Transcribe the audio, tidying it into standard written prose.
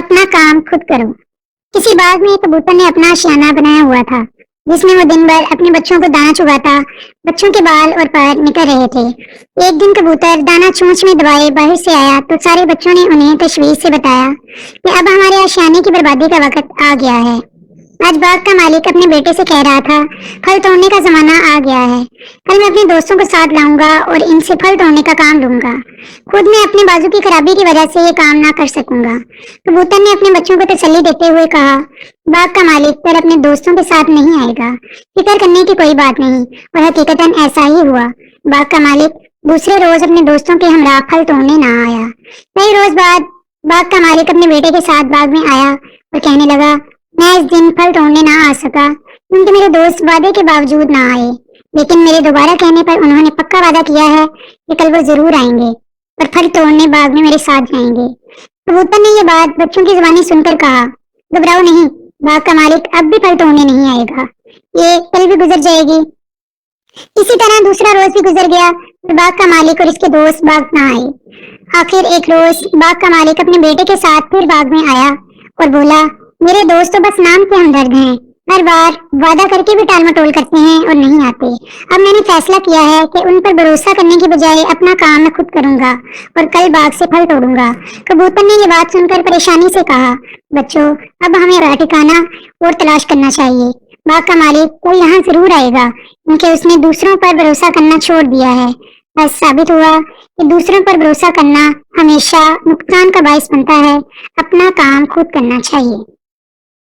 अपना काम खुद करो। किसी बाग में कबूतर ने अपना आशियाना बनाया हुआ था, जिसमें वो दिन भर अपने बच्चों को दाना चुगाता। बच्चों के बाल और पैर निकल रहे थे। एक दिन कबूतर दाना चोंच में दबाए बाहर से आया तो सारे बच्चों ने उन्हें तशवीश से बताया कि अब हमारे आशियाने की बर्बादी का वक्त आ गया है। आज बाग का मालिक अपने बेटे से कह रहा था, फल तोड़ने का जमाना आ गया है। कल मैं अपने दोस्तों को साथ लाऊंगा और इनसे फल तोड़ने का काम लूंगा। खुद मैं अपने बाजू की खराबी की वजह से ये काम ना कर सकूंगा। कबूतर ने अपने बच्चों को तसल्ली देते हुए कहा, बाग का मालिक कल अपने दोस्तों के साथ नहीं आएगा। फिक्र करने की कोई बात नहीं। और हकीकतन ऐसा ही हुआ। बाग का मालिक दूसरे रोज अपने दोस्तों के हमरा फल तोड़ने ना आया। कई रोज बाद बाग का मालिक अपने बेटे के साथ बाग में आया और कहने लगा, मैं इस दिन फल तोड़ने ना आ सका क्योंकि मेरे दोस्त वादे के बावजूद ना आए, लेकिन मेरे दोबारा कहने पर उन्होंने पक्का वादा किया है कि कल वो जरूर आएंगे और फल तोड़ने बाग में मेरे साथ जाएंगे। कबूतर ने ये बात बच्चों की जुबानी सुनकर कहा, घबराओ नहीं, बाग का मालिक अब भी फल तोड़ने नहीं आएगा, ये कल भी गुजर जाएगी। इसी तरह दूसरा रोज भी गुजर गया और बाग का मालिक और इसके दोस्त बाग ना आए। आखिर एक रोज बाग का मालिक अपने बेटे के साथ फिर बाग में आया और बोला, मेरे दोस्त तो बस नाम के हमदर्द हैं, हर बार वादा करके भी टाल मटोल करते हैं और नहीं आते। अब मैंने फैसला किया है कि उन पर भरोसा करने की बजाय अपना काम मैं खुद करूंगा और कल बाग से फल तोड़ूंगा। कबूतर ने ये बात सुनकर परेशानी से कहा, बच्चों अब हमें राह ठिकाना और तलाश करना चाहिए। बाग का मालिक कोई यहाँ जरूर आएगा क्योंकि उसने दूसरों पर भरोसा करना छोड़ दिया है। बस साबित हुआ कि दूसरों पर भरोसा करना हमेशा नुकसान का बायस बनता है। अपना काम खुद करना चाहिए।